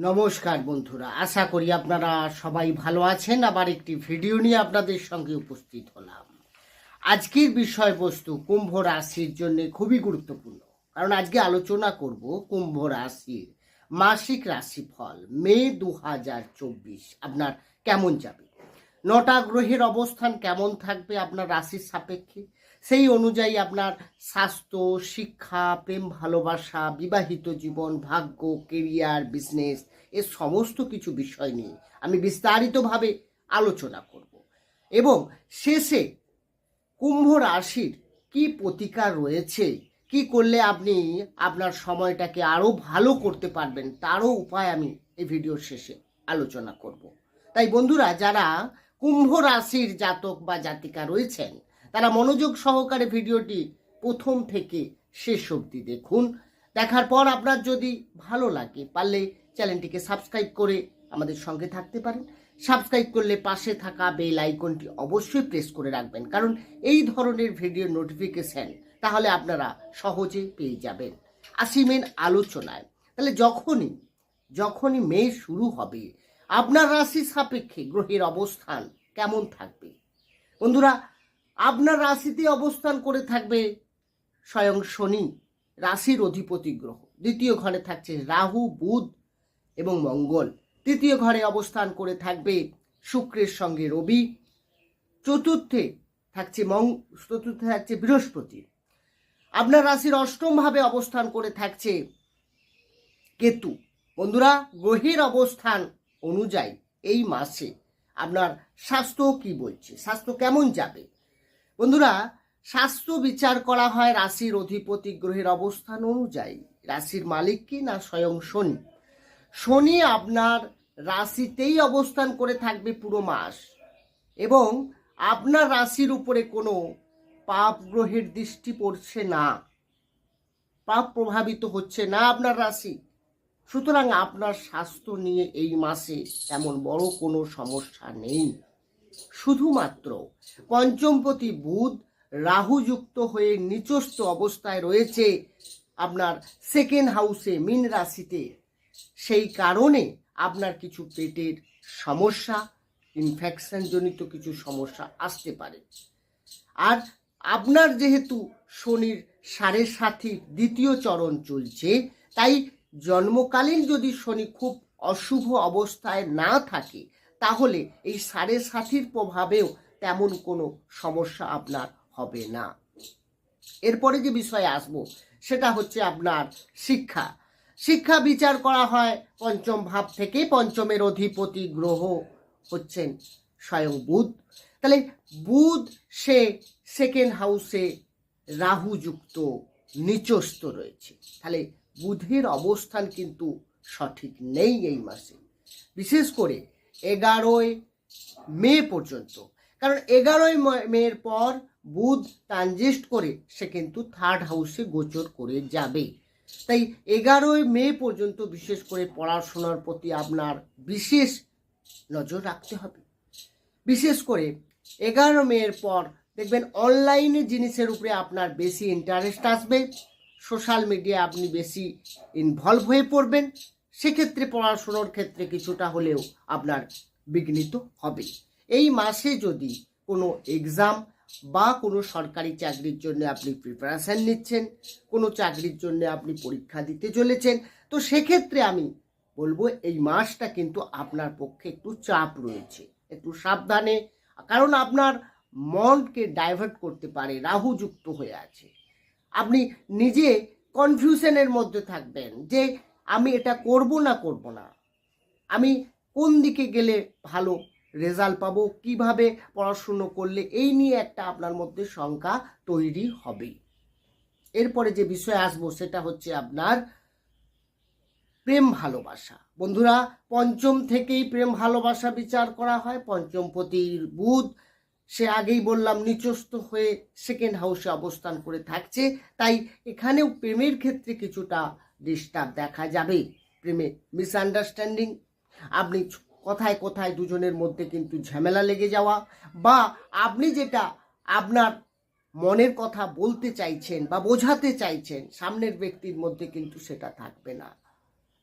নমস্কার বন্ধুরা, আশা করি আপনারা সবাই ভালো আছেন। আবার একটি ভিডিও নিয়ে আপনাদের সঙ্গে উপস্থিত হলাম। আজকের বিষয়বস্তু কুম্ভ রাশির জন্য খুবই গুরুত্বপূর্ণ, কারণ আজকে আলোচনা করব কুম্ভ রাশির মাসিক রাশিফল মে 2024 আপনার কেমন যাবে, 9টা গ্রহের অবস্থান কেমন থাকবে আপনার রাশির সাপেক্ষে, সেই অনুযায়ী আপনার স্বাস্থ্য, শিক্ষা, প্রেম, ভালোবাসা, বিবাহিত জীবন, ভাগ্য, কেরিয়ার, বিজনেস এর সমস্ত কিছু বিষয় নিয়ে আমি বিস্তারিতভাবে আলোচনা করব। এবং শেষে কুম্ভ রাশির কি প্রতিকার রয়েছে, কি করলে আপনি আপনার সময়টাকে আরও ভালো করতে পারবেন, তারও উপায় আমি এই ভিডিওর শেষে আলোচনা করব। তাই বন্ধুরা, যারা কুম্ভ রাশির জাতক বা জাতিকা রয়েছেন, তারা মনোযোগ সহকারে ভিডিওটি প্রথম থেকে শেষ অবধি দেখুন। দেখার পর আপনার যদি ভালো লাগে, পারলে চ্যানেলটিকে সাবস্ক্রাইব করে আমাদের সঙ্গে থাকতে পারেন। সাবস্ক্রাইব করলে পাশে থাকা বেল আইকনটি অবশ্যই প্রেস করে রাখবেন, কারণ এই ধরনের ভিডিও নোটিফিকেশন তাহলে আপনারা সহজে পেয়ে যাবেন। আসি মেন আলোচনায়। তাহলে যখনই মে শুরু হবে, আপনার রাশি সাপেক্ষে গ্রহের অবস্থান কেমন থাকবে? বন্ধুরা, আপনার রাশিতে অবস্থান করে থাকবে স্বয়ং শনি, রাশির অধিপতি গ্রহ। দ্বিতীয় ঘরে থাকছে রাহু, বুধ এবং মঙ্গল। তৃতীয় ঘরে অবস্থান করে থাকবে শুক্রের সঙ্গে রবি। চতুর্থে থাকছে বৃহস্পতি। আপনার রাশির অষ্টম ভাবে অবস্থান করে থাকছে কেতু। বন্ধুরা, গ্রহের অবস্থান অনুযায়ী এই মাসে আপনার স্বাস্থ্য কি বলছে, স্বাস্থ্য কেমন যাবে? বন্ধুরা, স্বাস্থ্য বিচার করা হয় রাশির অধিপতি গ্রহের অবস্থান অনুযায়ী। রাশির মালিক কি না স্বয়ং শনি। শনি আপনার রাশিতেই অবস্থান করে থাকবে পুরো মাস, এবং আপনার রাশির উপরে কোনো পাপ গ্রহের দৃষ্টি পড়ছে না, পাপ প্রভাবিত হচ্ছে না আপনার রাশি। সুতরাং আপনার স্বাস্থ্য নিয়ে এই মাসে তেমন বড় কোনো সমস্যা নেই। শুধুমাত্র পঞ্চমপতি বুধ রাহু যুক্ত হয়ে নিচস্থ অবস্থায় রয়েছে আপনার সেকেন্ড হাউসে, মীন রাশিতে। সেই কারণে আপনার কিছু পেটের সমস্যা, ইনফেকশন জনিত কিছু সমস্যা আসতে পারে। আর আপনার যেহেতু শনির 7.5 দ্বিতীয় চরণ চলছে, তাই জন্মকালীন যদি শনি খুব অশুভ অবস্থায় না থাকে, তাহলে এই 7.5 প্রভাবেও তেমন কোনো সমস্যা আপনার হবে না। এরপরে যে বিষয়ে আসব সেটা হচ্ছে আপনার শিক্ষা। শিক্ষা বিচার করা হয় পঞ্চম ভাব থেকে। পঞ্চমের অধিপতি গ্রহ হচ্ছেন স্বয়ং বুধ। তাহলে বুধ সে সেকেন্ড হাউসে রাহু যুক্ত নিচস্থ রয়েছে। তাহলে বুধের অবস্থান কিন্তু সঠিক নেই এই মাসে, বিশেষ করে 11 মে পর্যন্ত। কারণ 11 মের পর বুধ ট্রানজিস্ট করে সে কিন্তু থার্ড হাউসে গোচর করে যাবে। তাই 11 মে পর্যন্ত বিশেষ করে পড়াশোনার প্রতি আপনার বিশেষ নজর রাখতে হবে। বিশেষ করে 11 মের পর দেখবেন অনলাইনে জিনিসের উপরে আপনার বেশি ইন্টারেস্ট আসবে, সোশ্যাল মিডিয়ায় আপনি বেশি ইনভলভ হয়ে পড়বেন। সেক্ষেত্রে পড়াশোনার ক্ষেত্রে কিছুটা হলেও আপনার বিঘ্নিত হবে। এই মাসে যদি কোনো এক্সাম বা কোনো সরকারি চাকরির জন্য আপনি প্রিপারেশান নিচ্ছেন, কোনো চাকরির জন্য আপনি পরীক্ষা দিতে চলেছেন, তো সেক্ষেত্রে আমি বলবো এই মাসটা কিন্তু আপনার পক্ষে একটু চাপ রয়েছে, একটু সাবধানে। কারণ আপনার মনকে ডাইভার্ট করতে পারে, রাহু যুক্ত হয়ে আছে। আপনি নিজে কনফিউশনের মধ্যে থাকবেন যে আমি এটা করব না, আমি কোন দিকে গেলে ভালো রেজাল্ট পাবো, কিভাবে পড়াশুনো করলে, এই নিয়ে একটা আপনার মধ্যে শঙ্কা তৈরি হবে। এরপরে যে বিষয়ে আসবো সেটা হচ্ছে আপনার প্রেম ভালোবাসা। বন্ধুরা, পঞ্চম থেকেই প্রেম ভালোবাসা বিচার করা হয়। পঞ্চমপতির বুধ সে আগেই বললাম নিচস্থ হয়ে সেকেন্ড হাউসে অবস্থান করে থাকছে। তাই এখানেও প্রেমের ক্ষেত্রে কিছুটা ডিস্টার্ব দেখা যাবে। প্রেমে মিসআন্ডারস্ট্যান্ডিং, আপনি কথায় কথায় দুজনের মধ্যে কিন্তু ঝামেলা লেগে যাওয়া, বা আপনি যেটা আপনার মনের কথা বলতে চাইছেন বা বোঝাতে চাইছেন, সামনের ব্যক্তির মধ্যে কিন্তু সেটা থাকবে না।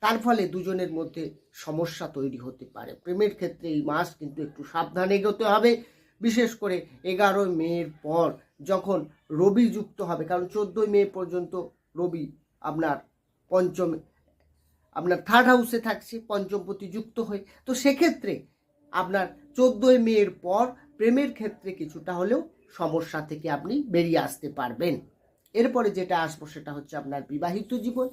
তার ফলে দুজনের মধ্যে সমস্যা তৈরি হতে পারে। প্রেমের ক্ষেত্রে এই মাস কিন্তু একটু সাবধানে এগোতে হবে, বিশেষ করে 11 মের পর যখন রবি যুক্ত হবে, কারণ 14 মে পর্যন্ত রবি আপনার থার্ড হাউসে থাকছে পঞ্চমপতি যুক্ত হয়ে। তো সেক্ষেত্রে আপনার 14 মের পর প্রেমের ক্ষেত্রে কিছুটা হলেও সমস্যা থেকে আপনি বেরিয়ে আসতে পারবেন। এরপরে যেটা আসবো সেটা হচ্ছে আপনার বিবাহিত জীবন।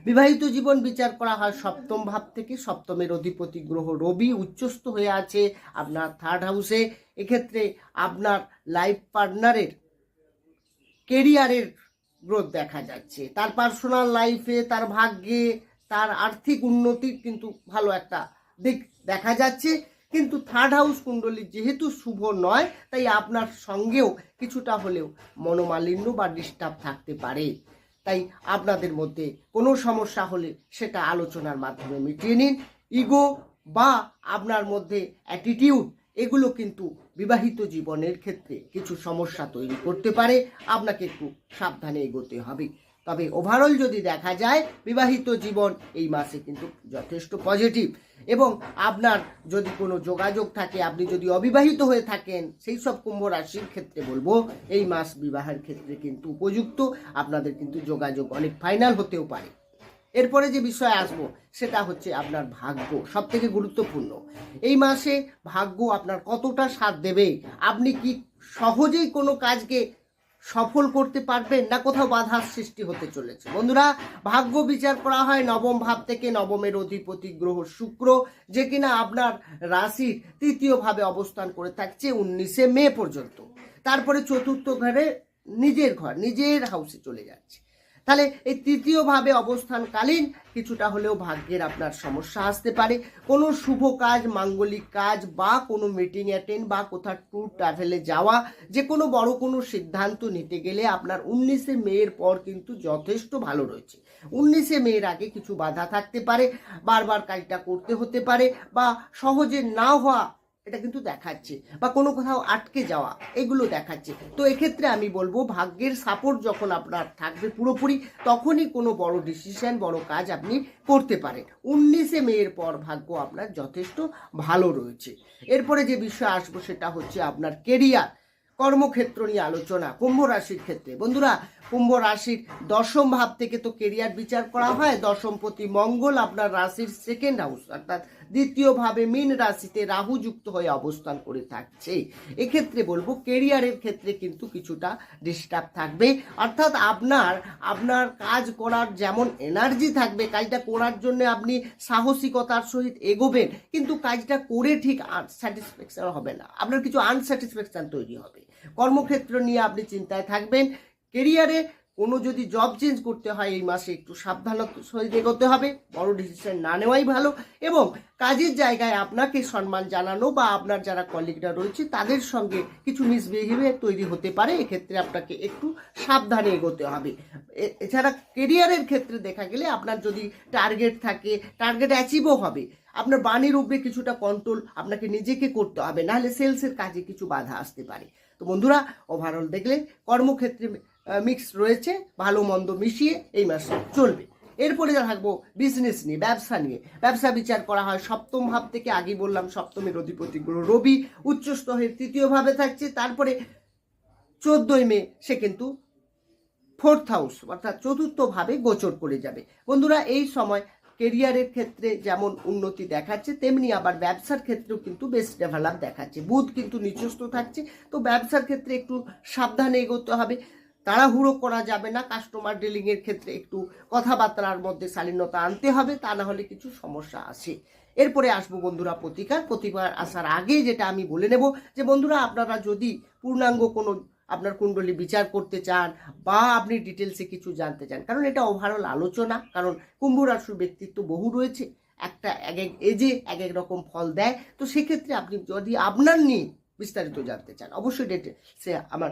বিবাহিত জীবন বিচার করা হয় সপ্তম ভাব থেকে। সপ্তমের অধিপতি গ্রহ রবি উচ্চস্থ হয়ে আছে আপনার থার্ড হাউসে। এক্ষেত্রে আপনার লাইফ পার্টনারের কেরিয়ারের গ্রোথ দেখা যাচ্ছে, তার পার্সোনাল লাইফে, তার ভাগ্যে, তার আর্থিক উন্নতির কিন্তু ভালো একটা দিক দেখা যাচ্ছে। কিন্তু থার্ড হাউস কুণ্ডলী যেহেতু শুভ নয়, তাই আপনার সঙ্গেও কিছুটা হলেও মনোমালিন্য বা ডিস্টার্ব থাকতে পারে। তাই আপনাদের মধ্যে কোনো সমস্যা হলে সেটা আলোচনার মাধ্যমে মিটিয়ে নিন। ইগো বা আপনার মধ্যে অ্যাটিটিউড, এগুলো কিন্তু বিবাহিত জীবনের ক্ষেত্রে কিছু সমস্যা তৈরি করতে পারে। আপনাকে একটু সাবধানে এগোতে হবে। তবে ওভারঅল যদি দেখা যায়, বিবাহিত জীবন এই মাসে কিন্তু যথেষ্ট পজিটিভ। এবং আপনার যদি কোনো যোগাযোগ থাকে, আপনি যদি অবিবাহিত হয়ে থাকেন, সেই সব কুম্ভ রাশির ক্ষেত্রে বলবো এই মাস বিবাহের ক্ষেত্রে কিন্তু উপযুক্ত। আপনাদের কিন্তু যোগাযোগ অনেক ফাইনাল হতেও পারে। এরপরে যে বিষয়ে আসবো সেটা হচ্ছে আপনার ভাগ্য, সব থেকে গুরুত্বপূর্ণ। এই মাসে ভাগ্য আপনার কতটা সাথ দেবে, আপনি কি সহজেই কোনো কাজকে সফল করতে পারবেন, না কোথাও বাধার সৃষ্টি হতে চলেছে? বন্ধুরা, ভাগ্য বিচার করা হয় নবম ভাব থেকে। নবমের অধিপতি গ্রহ শুক্র, যে কিনা আপনার রাশির তৃতীয় ভাবে অবস্থান করে থাকছে 19 মে পর্যন্ত। তারপরে চতুর্থ ঘরে নিজের হাউসে চলে যাচ্ছে। তাহলে এই তৃতীয় ভাবে অবস্থানকালীন কিছুটা হলেও ভাগ্যের আপনার সমস্যা আসতে পারে। কোনো শুভ কাজ, মাঙ্গলিক কাজ বা কোনো মিটিং অ্যাটেন্ড বা কোথাও ট্যুর ট্রাভেলে যাওয়া, যে কোনো বড় কোনো সিদ্ধান্ত নিতে গেলে আপনার 19 মের পর কিন্তু যথেষ্ট ভালো রয়েছে। 19 মের আগে কিছু বাধা থাকতে পারে, বারবার কাজটা করতে হতে পারে, বা সহজে না হওয়া এটা কিন্তু দেখাচ্ছে, বা কোনো কোথাও আটকে যাওয়া এগুলো দেখাচ্ছে। তো এক্ষেত্রে আমি বলবো, ভাগ্যের সাপোর্ট যখন আপনার থাকবে পুরোপুরি, তখনই কোনো বড় ডিসিশন, বড় কাজ আপনি করতে পারেন। 19 মের পর ভাগ্য আপনার যথেষ্ট ভালো রয়েছে। এরপরে যে বিষয় আসবো সেটা হচ্ছে আপনার কেরিয়ার, কর্মক্ষেত্র নিয়ে আলোচনা কুম্ভ রাশির ক্ষেত্রে। বন্ধুরা, কুম্ভ রাশির দশম ভাব থেকে তো কেরিয়ার বিচার করা হয়। দশমপতি মঙ্গল আপনার রাশির সেকেন্ড হাউস অর্থাৎ দ্বিতীয় ভাবে মীন রাশিতে রাহু যুক্ত হয়ে অবস্থান করে থাকছে। এক্ষেত্রে বলবো কেরিয়ারের ক্ষেত্রে কিন্তু কিছুটা ডিস্টার্ব থাকবে। অর্থাৎ আপনার কাজ করার যেমন এনার্জি থাকবে, কাজটা করার জন্য আপনি সাহসিকতার সহিত এগোবেন, কিন্তু কাজটা করে ঠিক স্যাটিসফ্যাকশন হবে না, আপনার কিছু আনস্যাটিসফ্যাকশন তৈরি হবে। কর্মক্ষেত্র নিয়ে আপনি চিন্তায় থাকবেন। কেরিয়ারে কোনো যদি জব চেঞ্জ করতে হয়, এই মাসে একটু সাবধানতার সহিত এগোতে হবে, বড় ডিসিশন না নেওয়াই ভালো। এবং কাজের জায়গায় আপনাকে সম্মান জানানো বা আপনার যারা কলিগরা রয়েছে তাদের সঙ্গে কিছু মিসবিহেভিয়ার তৈরি হতে পারে, এক্ষেত্রে আপনাকে একটু সাবধানে এগোতে হবে। এছাড়া কেরিয়ারের ক্ষেত্রে দেখা গেলে আপনার যদি টার্গেট থাকে, টার্গেট অ্যাচিভও হবে। আপনার বাণীর উপরে কিছুটা কন্ট্রোল আপনাকে নিজেকে করতে হবে, নাহলে সেলসের কাজে কিছু বাধা আসতে পারে। তো বন্ধুরা, ওভারঅল দেখলে কর্মক্ষেত্রে মিক্স রয়েছে, ভালো মন্দ মিশিয়ে এই মাসে চলবে। এরপরে থাকবো বিজনেস নিয়ে, ব্যবসা নিয়ে। ব্যবসা বিচার করা হয় সপ্তম ভাব থেকে। আগে বললাম সপ্তমের অধিপতি গ্রহ রবি উচ্চস্থ হয়ে তৃতীয় ভাবে থাকছে। তারপরে 14 মে সে কিন্তু ফোর্থ হাউস অর্থাৎ চতুর্থ ভাবে গোচর করে যাবে। বন্ধুরা, এই সময় কেরিয়ারের ক্ষেত্রে যেমন উন্নতি দেখাচ্ছে, তেমনি আবার ব্যবসার ক্ষেত্রেও কিন্তু বেশ ডেভেলপ দেখাচ্ছে। বুধ কিন্তু নিচস্থ থাকছে, তো ব্যবসার ক্ষেত্রে একটু সাবধানে এগোতে হবে, তাড়াহুড়ো করা যাবে না। কাস্টমার ডিলিংয়ের ক্ষেত্রে একটু কথাবার্তার মধ্যে শালীনতা আনতে হবে, তা না হলে কিছু সমস্যা আসে। এরপরে আসবো বন্ধুরা প্রতিকার আসার আগে যেটা আমি বলে নেব, যে বন্ধুরা, আপনারা যদি পূর্ণাঙ্গ কোনো আপনার কুণ্ডলী বিচার করতে চান বা আপনি ডিটেলসে কিছু জানতে চান, কারণ এটা ওভারঅল আলোচনা, কারণ কুম্ভ রাশির ব্যক্তিত্ব বহু রয়েছে, একটা এক এক এজে এক এক রকম ফল দেয়। তো সেক্ষেত্রে আপনি যদি আপনার নিয়ে বিস্তারিত জানতে চান, অবশ্যই ডিটেলসে আমার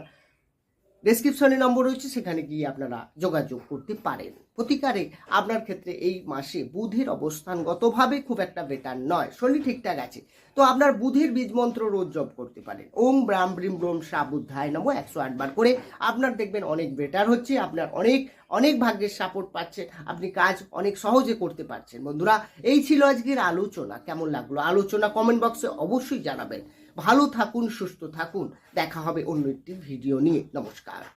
ডেসক্রিপশনে নম্বর রয়েছে, সেখানে গিয়ে আপনারা যোগাযোগ করতে পারেন। প্রতিকারে আপনার ক্ষেত্রে এই মাসে বুধের অবস্থানগতভাবে খুব একটা বেটার নয়, শরীর ঠিকঠাক আছে। তো আপনার বুধের বীজ মন্ত্র রোজ জপ করতে পারেন, ওম ব্রাম ব্রিম ব্রোম সা বুদ্ধায় নমো 108 বার করে। আপনার দেখবেন অনেক বেটার হচ্ছে, আপনার অনেক অনেক ভাগ্যের সাপোর্ট পাচ্ছেন, আপনি কাজ অনেক সহজে করতে পারছেন। বন্ধুরা, এই ছিল আজকের আলোচনা। কেমন লাগলো আলোচনা কমেন্ট বক্সে অবশ্যই জানাবেন। ভালো থাকুন, সুস্থ থাকুন, দেখা হবে অন্য একটি ভিডিও নিয়ে। নমস্কার।